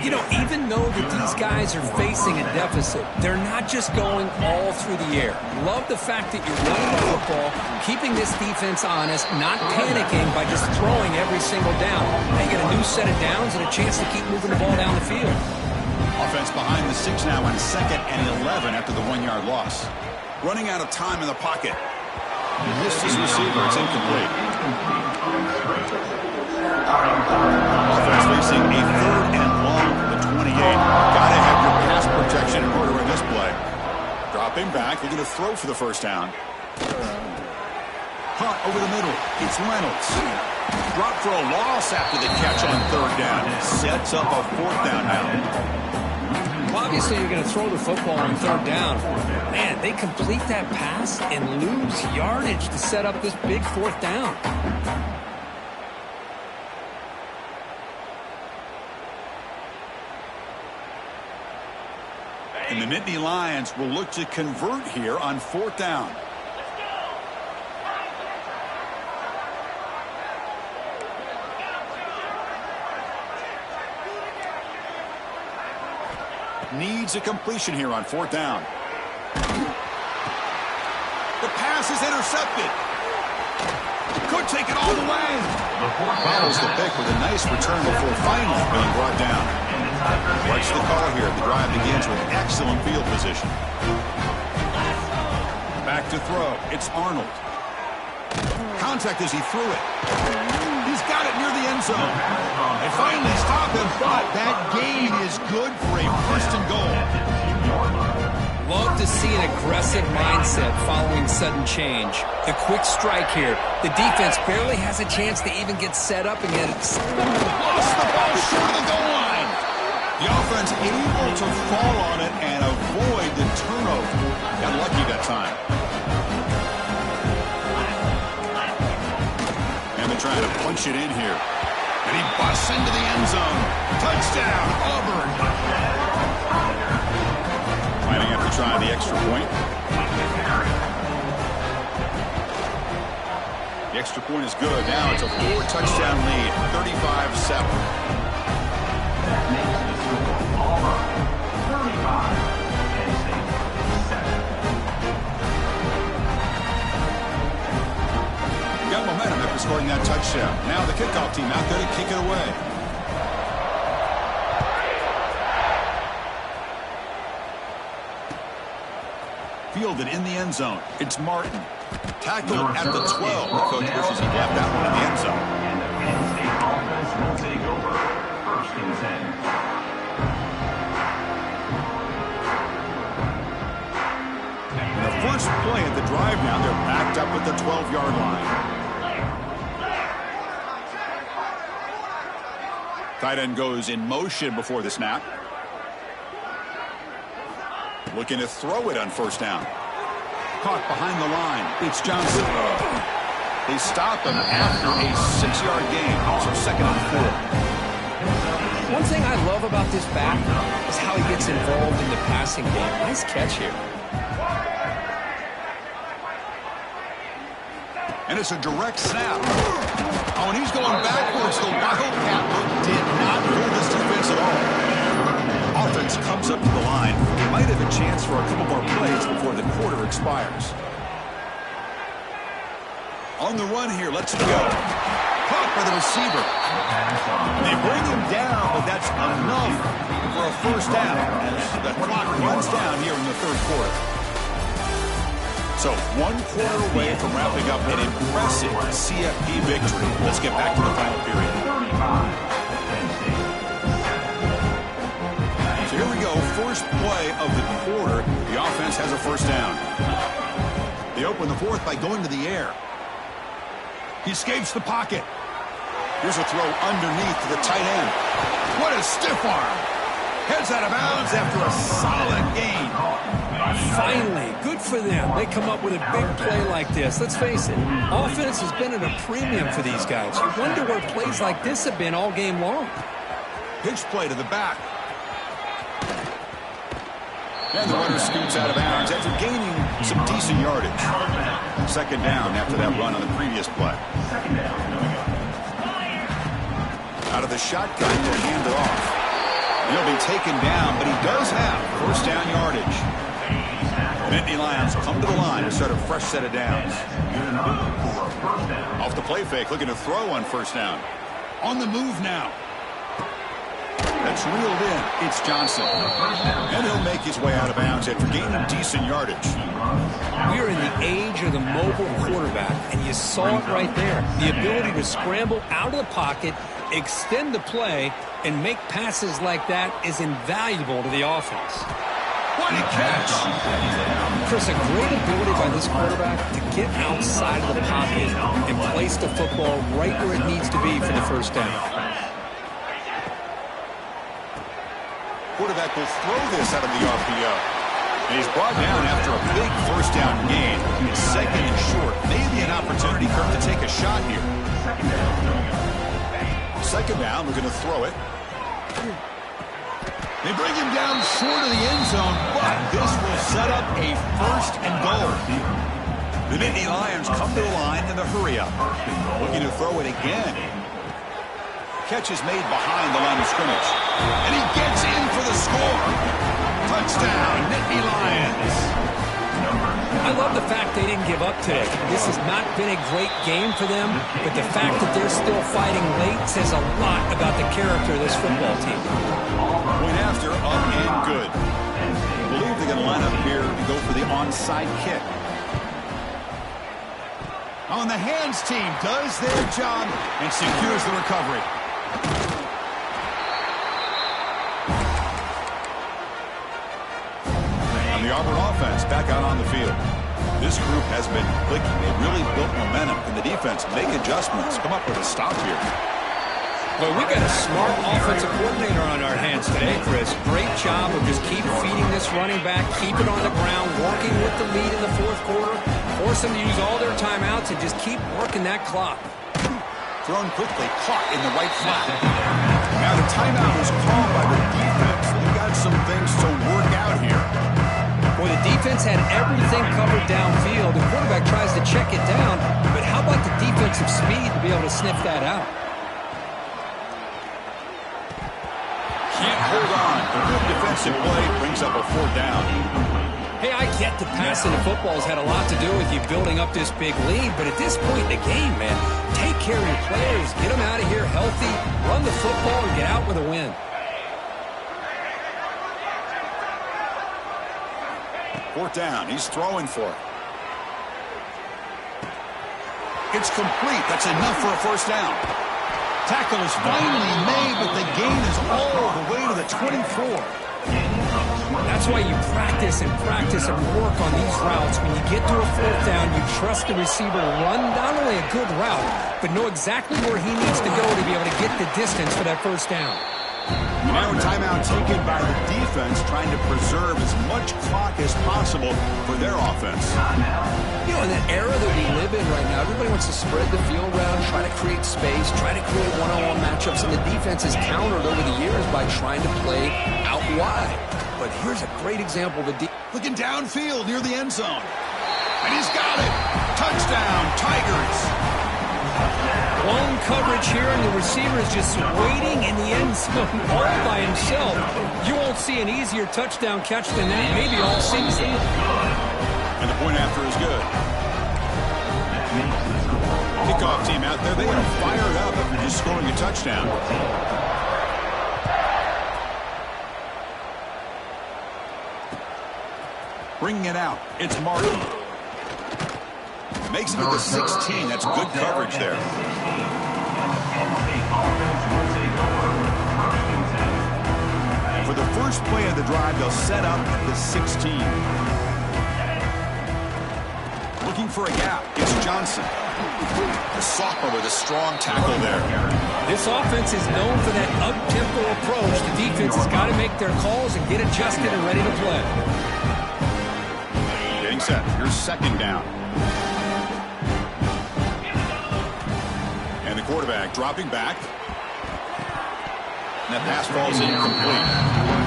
You know, even though that these guys are facing a deficit, they're not just going all through the air. Love the fact that you're running the football, keeping this defense honest, not panicking by just throwing every single down. Now you get a new set of downs and a chance to keep moving the ball down the field. Offense behind the 6 now on 2nd and 11 after the 1-yard loss. Running out of time in the pocket. He missed his receiver. It's incomplete. Offense facing a 3rd and long from the 28. Gotta have your pass protection in order in this play. Dropping back, looking to throw for the first down. Hunt over the middle. It's Reynolds. Drop for a loss after the catch on 3rd down. Sets up a 4th down now. Well, obviously, you're going to throw the football on 3rd down. Man, they complete that pass and lose yardage to set up this big 4th down. And the Nittany Lions will look to convert here on 4th down. Needs a completion here on 4th down. The pass is intercepted. Could take it all the way. Follows the pick with a nice return before finally being brought down. What's the call here? The drive begins with excellent field position. Back to throw. It's Arnold. Contact as he threw it. He's got it near the end zone. They finally stop him, but that gain is good for a first and goal. Love to see an aggressive mindset following sudden change. The quick strike here. The defense barely has a chance to even get set up and get it. Lost the ball short of the goal line. The offense able to fall on it and avoid the turnover. Got lucky that time. And they're trying to punch it in here. And he busts into the end zone. Touchdown, Auburn. Might have to try the extra point. The extra point is good. Now it's a 4-touchdown lead, 35-7. That makes the score Auburn 35, Penn State 7. Got momentum after scoring that touchdown. Now the kickoff team out there to kick it away. Fielded in the end zone. It's Martin. Tackled at the 12. The coach wishes he got that one in the end zone. And the Penn State offense will take over. First and 10. And the first play of the drive now, they're backed up at the 12-yard line. Tight end goes in motion before the snap. Looking to throw it on first down. Caught behind the line. It's Johnson. They stop him after a 6-yard gain. So second and 4. One thing I love about this back is how he gets involved in the passing game. Nice catch here. And it's a direct snap. Oh, and he's going backwards. The Wildcat look did not fool this defense at all. Offense comes up to the line. They might have a chance for a couple more plays before the quarter expires. On the run here, let's go. Caught by the receiver. They bring him down, but that's enough for a first down as the clock runs down here in the third quarter. So 1 quarter away from wrapping up an impressive CFP victory. Let's get back to the final period. So here we go, first play of the quarter. The offense has a first down. They open the fourth by going to the air. He escapes the pocket. Here's a throw underneath to the tight end. What a stiff arm. Heads out of bounds after a solid gain. Finally, good for them. They come up with a big play like this. Let's face it, offense has been at a premium for these guys. You wonder where plays like this have been all game long. Pitch play to the back. And the runner scoots out of bounds after gaining some decent yardage. Second down after that run on the previous play. Out of the shotgun, he'll hand it off. He'll be taken down, but he does have first down yardage. Nittany Lions come to the line to start a fresh set of downs. Off the play fake, looking to throw on first down. On the move now. That's reeled in. It's Johnson. And he'll make his way out of bounds after gaining decent yardage. We're in the age of the mobile quarterback, and you saw it right there. The ability to scramble out of the pocket, extend the play, and make passes like that is invaluable to the offense. What a catch! Chris, a great ability by this quarterback to get outside of the pocket and place the football right where it needs to be for the first down. Quarterback will throw this out of the RPO. And he's brought down after a big first down gain. It's second and short. Maybe an opportunity for him to take a shot here. Second down, we're going to throw it. They bring him down short of the end zone, but this will set up a first and goal. The Nittany Lions come to the line in the hurry-up. Looking to throw it again. Catch is made behind the line of scrimmage. And he gets in for the score. Touchdown, Nittany Lions. I love the fact they didn't give up today. This has not been a great game for them, but the fact that they're still fighting late says a lot about the character of this football team. point after, up and good. I believe they're going to line up here to go for the onside kick. On the hands team does their job and secures the recovery. And the Auburn offense back out on the field. This group has been clicking. They've really built momentum, and the defense make adjustments. Come up with a stop here. Well, we've got a smart offensive coordinator on our hands today, Chris. Great job of just keep feeding this running back, keep it on the ground, working with the lead in the fourth quarter, force them to use all their timeouts, and just keep working that clock. Thrown quickly, caught in the right flat. Now the timeout is called by the defense. They've got some things to work out here. Well, the defense had everything covered downfield. The quarterback tries to check it down, but how about the defensive speed to be able to sniff that out? Can't hold on. The good defensive play brings up a fourth down. Hey, I get the passing of football has had a lot to do with you building up this big lead, but at this point in the game, man, take care of your players, get them out of here healthy, run the football, and get out with a win. Fourth down. He's throwing for it. It's complete. That's enough for a first down. Tackle is finally made, but the gain is all the way to the 24. That's why you practice and work on these routes. When you get to a fourth down, you trust the receiver to run not only a good route, but know exactly where he needs to go to be able to get the distance for that first down. Now a timeout taken by the defense, trying to preserve as much clock as possible for their offense. You know, in the era that we live in right now, everybody wants to spread the field around, try to create space, try to create one-on-one matchups, and the defense has countered over the years by trying to play out wide. But here's a great example of the looking downfield near the end zone. And he's got it. Touchdown, Tigers. Long coverage here, and the receiver is just waiting in the end zone all by himself. You won't see an easier touchdown catch than that, maybe all season. And the point after is good. Kickoff team out there, they are fired up after just scoring a touchdown. Bringing it out, it's Martin. Makes it to the 16. That's good coverage there. For the first play of the drive, they'll set up at the 16. Looking for a gap. It's Johnson. The sophomore with a strong tackle there. This offense is known for that up-tempo approach. The defense has got to make their calls and get adjusted and ready to play. Getting set. Here's second down. And the quarterback dropping back. And that pass falls incomplete.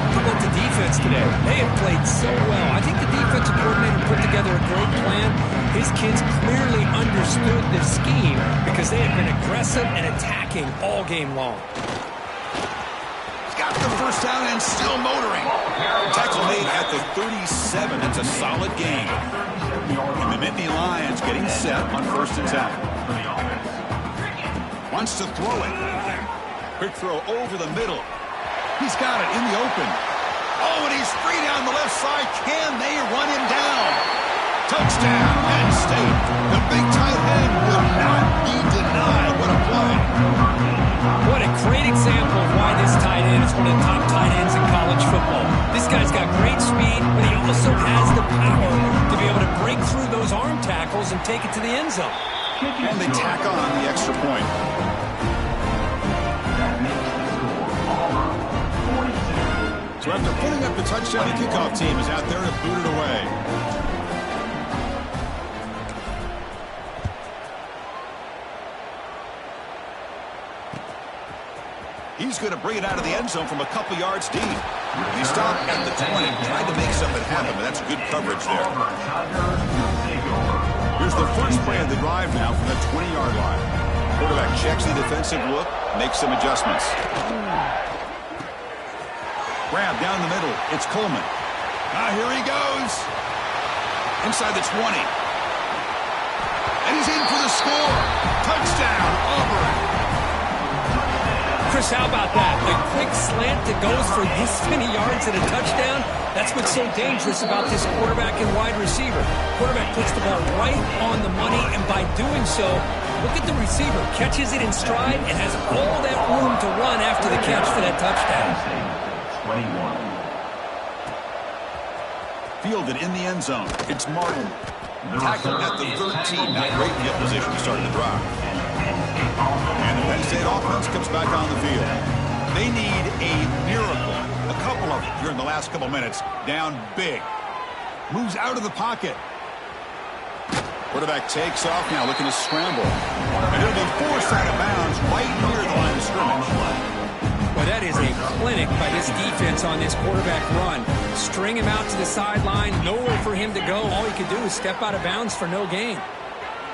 How about the defense today? They have played so well. I think the defensive coordinator put together a great plan. His kids clearly understood the scheme because they have been aggressive and attacking all game long. He's got the first down and still motoring. Tackle made at the 37. That's a solid gain. And the Nittany Lions getting set on 1st and 10. Wants to throw it. Quick throw over the middle. He's got it in the open. Oh, and he's free down the left side. Can they run him down? Touchdown, Penn State. The big tight end will not be denied. What a play. What a great example of why this tight end is one of the top tight ends in college football. This guy's got great speed, but he also has the power to be able to break through those arm tackles and take it to the end zone. And they tack on the extra point. So after putting up the touchdown, the kickoff team is out there to boot it away. He's going to bring it out of the end zone from a couple yards deep. He stopped at the 20, tried to make something happen, but that's good coverage there. Here's the first play of the drive now from the 20-yard line. Quarterback checks the defensive look, makes some adjustments. Grab down the middle. It's Coleman. Here he goes. Inside the 20. And he's in for the score. Touchdown, Auburn. Chris, how about that? A quick slant that goes for this many yards and a touchdown. That's what's so dangerous about this quarterback and wide receiver. Quarterback puts the ball right on the money, and by doing so, look at the receiver. Catches it in stride and has all that room to run after the catch for that touchdown. 21. Fielded in the end zone. It's Martin. Tackled at the 13. Not great field position to start the drive. And the Penn State offense comes back on the field. They need a miracle. A couple of them here in the last couple minutes. Down big. Moves out of the pocket. Quarterback takes off now, looking to scramble. And it'll be forced out of bounds right near the line of scrimmage. Well, that is a clinic by this defense on this quarterback run. String him out to the sideline, nowhere for him to go. All he could do is step out of bounds for no gain.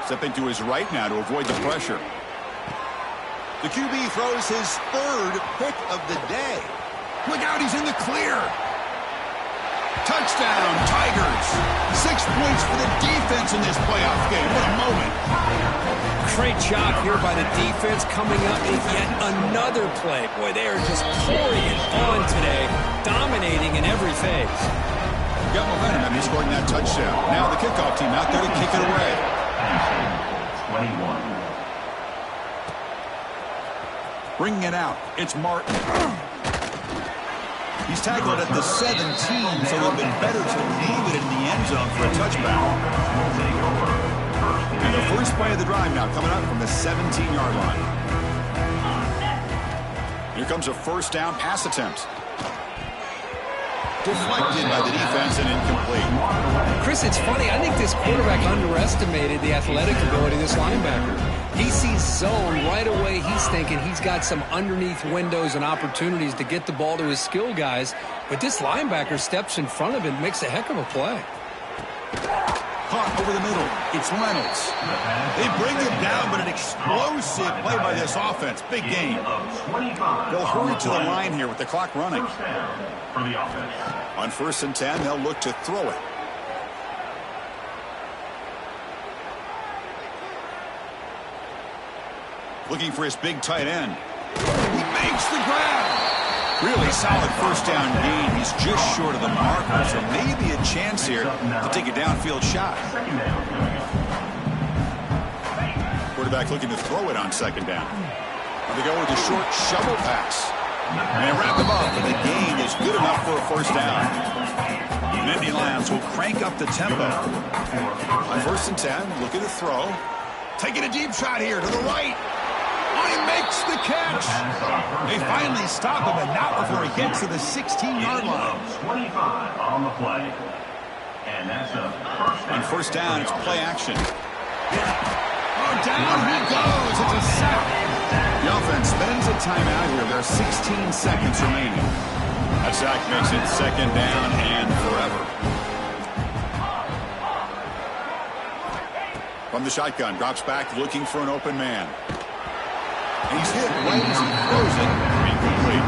Stepping to his right now to avoid the pressure. The QB throws his third pick of the day. Look out, he's in the clear. Touchdown, Tigers. 6 points for the defense in this playoff game. What a moment. Great job here by the defense coming up with yet another play. Boy, they are just pouring it on today, dominating in every phase. Got momentum after scoring that touchdown. Now the kickoff team out there to kick it away. 21. Bringing it out, it's Martin. He's tackled at the 17, so it would have been better to leave it in the end zone for a touchback. And the first play of the drive now coming up from the 17-yard line. Here comes a first down pass attempt. Deflected by the defense and incomplete. Chris, it's funny. I think this quarterback underestimated the athletic ability of this linebacker. He sees zone right away. He's thinking he's got some underneath windows and opportunities to get the ball to his skill guys. But this linebacker steps in front of him, makes a heck of a play. Caught over the middle. It's Reynolds. They bring him down, but an explosive play by this offense. Big game. They'll hurry to the line here with the clock running. On 1st and 10, they'll look to throw it. Looking for his big tight end. He makes the grab. Really solid first down gain. He's just short of the marker, so maybe a chance here to take a downfield shot. Quarterback looking to throw it on 2nd down. And they go with a short shovel pass. And they wrap him up, and the gain is good enough for a first down. Nittany Lions will crank up the tempo. On 1st and 10, looking to throw. Taking a deep shot here to the right. He makes the catch. They finally stop him, and not before he gets to the 16-yard line. 25 on the play. And that's a first down. On 1st down, it's play action. Oh, down he goes. It's a sack. The offense spends a timeout here. There are 16 seconds remaining. That sack makes it 2nd down and forever. From the shotgun, drops back, looking for an open man. He's hit right as he throws it. Incomplete.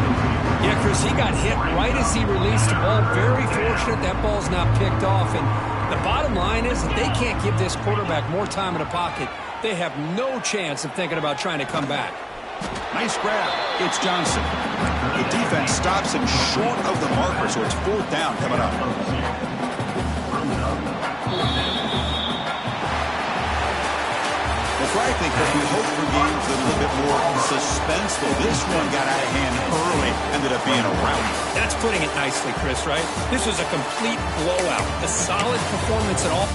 Yeah, Chris, he got hit right as he released the ball. Very fortunate that ball's not picked off. And the bottom line is that they can't give this quarterback more time in the pocket. They have no chance of thinking about trying to come back. Nice grab. It's Johnson. The defense stops him short of the marker, so it's 4th down coming up. Well, frankly, Chris, we hope for games that are a little bit more suspenseful. This one got out of hand early, ended up being a rout. That's putting it nicely, Chris, right? This was a complete blowout. A solid performance at all.